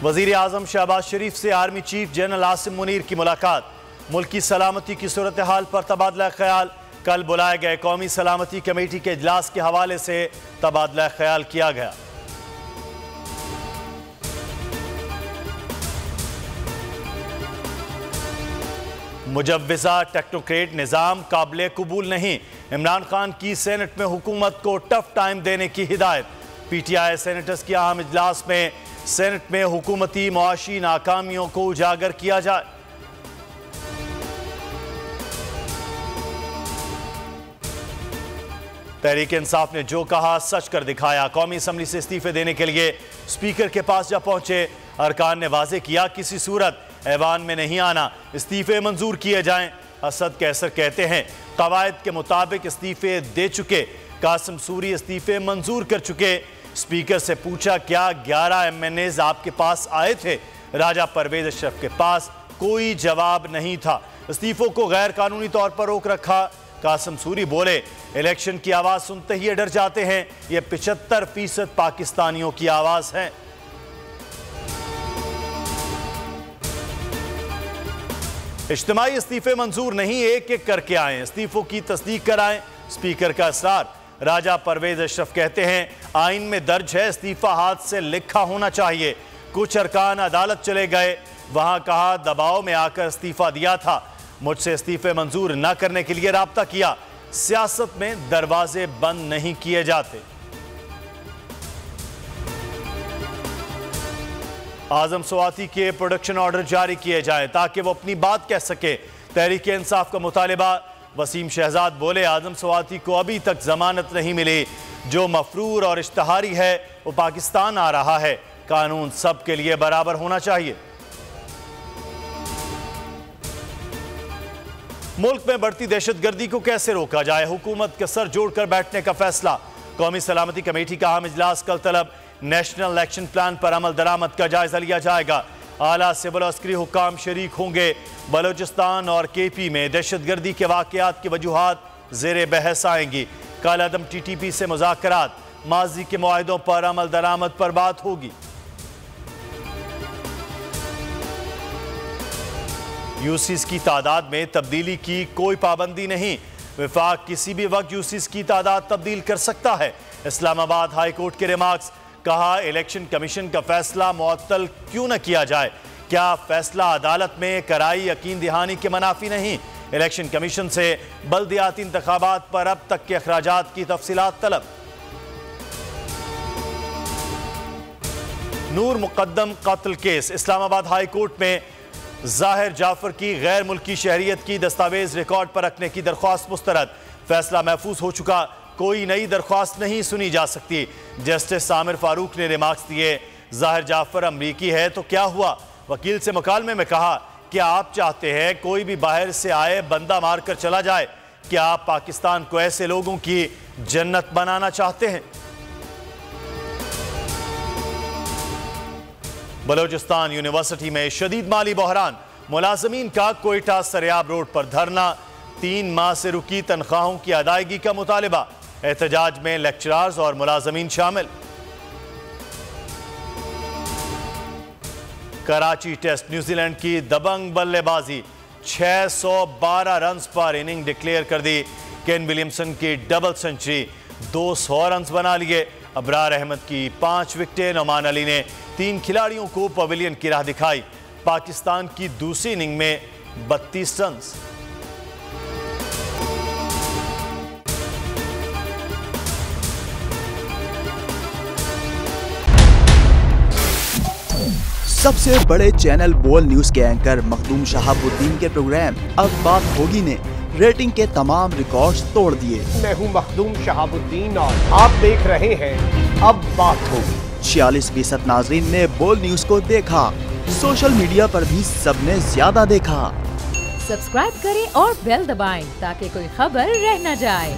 वजीर आजम शहबाज शरीफ से army chief general Asim Munir की मुलाकात। मुल्क की सलामती की सूरत हाल पर तबादला ख्याल। कल बुलाए गए कौमी सलामती कमेटी के इजलास के हवाले से तबादला ख्याल किया गया। मुजव्विजा टेक्नोक्रेट निज़ाम काबिल कबूल नहीं। इमरान खान की सेनेट में हुकूमत को टफ टाइम देने की हिदायत। PTI सेनेटर्स की अहम इजलास में सेनेट में हुकूमती मुआशी नाकामियों को उजागर किया जाए। तहरीक इंसाफ ने जो कहा सच कर दिखाया। कौमी असम्बली से इस्तीफे देने के लिए स्पीकर के पास जा पहुंचे। अरकान ने वाजे किया किसी सूरत ऐवान में नहीं आना, इस्तीफे मंजूर किए जाएं। असद कैसर कहते हैं कवायद के मुताबिक इस्तीफे दे चुके। कासिम सूरी इस्तीफे मंजूर कर चुके। स्पीकर से पूछा क्या 11 MNAs आपके पास आए थे? राजा परवेज अशरफ के पास कोई जवाब नहीं था। इस्तीफों को गैर कानूनी तौर पर रोक रखा। कासिम सूरी बोले इलेक्शन की आवाज सुनते ही डर जाते हैं। यह 75% पाकिस्तानियों की आवाज है। इज्तिमाई इस्तीफे मंजूर नहीं, एक एक करके आए, इस्तीफों की तस्दीक कराएं। स्पीकर का असरार। राजा परवेज अशरफ कहते हैं आइन में दर्ज है इस्तीफा हाथ से लिखा होना चाहिए। कुछ अरकान अदालत चले गए, वहां कहा दबाव में आकर इस्तीफा दिया था। मुझसे इस्तीफे मंजूर न करने के लिए राब्ता किया। सियासत में दरवाजे बंद नहीं किए जाते। आजम स्वाति के प्रोडक्शन ऑर्डर जारी किए जाए ताकि वो अपनी बात कह सके। तहरीक इंसाफ का मुतालिबा। वसीम शहजाद बोले आजम स्वाति को अभी तक जमानत नहीं मिली। जो मफरूर और इश्तहारी है वो पाकिस्तान आ रहा है। कानून सबके लिए बराबर होना चाहिए। मुल्क में बढ़ती दहशतगर्दी को कैसे रोका जाए, हुकूमत के सर जोड़कर बैठने का फैसला। कौमी सलामती कमेटी का अहम इजलास कल तलब। नेशनल एक्शन प्लान पर अमल दरामद का जायजा लिया जाएगा। आला सिविल अस्करी हुक्काम शरीक होंगे। बलोचिस्तान और KP में दहशतगर्दी के वाकयात की वजूहात ज़ेरे बहस आएंगी। कल अदम TTP से मुज़ाकरात। माजी के मुआहिदों पर अमल दरामद पर बात होगी। यूसीस की तादाद में तब्दीली की कोई पाबंदी नहीं। विफाक किसी भी वक्त यूसीस की तादाद तब्दील कर सकता है। इस्लामाबाद हाई कोर्ट के रिमार्क्स। कहा इलेक्शन कमीशन का फैसला मुअत्तल क्यों न किया जाए। क्या फैसला अदालत में कराई यकीन दहानी के मनाफी नहीं। इलेक्शन कमीशन से बल्दियाती इंतखाबात पर अब तक के अखराजात की तफसीलात तलब। नूर मुकद्दम कत्ल केस। इस्लामाबाद हाई कोर्ट में जाहिर जाफर की गैर मुल्की शहरियत की दस्तावेज रिकॉर्ड पर रखने की दरख्वास्त मुस्तरद। फैसला महफूज हो चुका, कोई नई दरख्वास्त नहीं सुनी जा सकती। जस्टिस आमिर फारूक ने रिमार्क्स दिए जाहिर जाफर अमरीकी है तो क्या हुआ। वकील से मुकालमे में कहा क्या आप चाहते हैं कोई भी बाहर से आए बंदा मारकर चला जाए? क्या आप पाकिस्तान को ऐसे लोगों की जन्नत बनाना चाहते हैं? बलोचिस्तान यूनिवर्सिटी में शदीद माली बहरान। मुलाजमीन का कोयटा सरियाब रोड पर धरना। 3 माह से रुकी तनख्वाहों की अदायगी का मुतालिबा। एहतजाज में लेक्चरर्स और मुलाजमीन शामिल। कराची टेस्ट न्यूजीलैंड की दबंग बल्लेबाजी। 612 रन पर इनिंग डिक्लेयर कर दी। केन विलियमसन की डबल सेंचुरी। 200 रन बना लिए। अबरार अहमद की 5 विकेटें। नोमान अली ने 3 खिलाड़ियों को पवेलियन की राह दिखाई। पाकिस्तान की दूसरी इनिंग में 32 रन। सबसे बड़े चैनल बोल न्यूज के एंकर मखदूम शहाबुद्दीन के प्रोग्राम अब बात होगी ने रेटिंग के तमाम रिकॉर्ड्स तोड़ दिए। मैं हूं मखदूम शहाबुद्दीन और आप देख रहे हैं अब बात होगी। 46% नाजरीन ने बोल न्यूज को देखा। सोशल मीडिया पर भी सबने ज्यादा देखा। सब्सक्राइब करें और बेल दबाएं ताकि कोई खबर रह न जाए।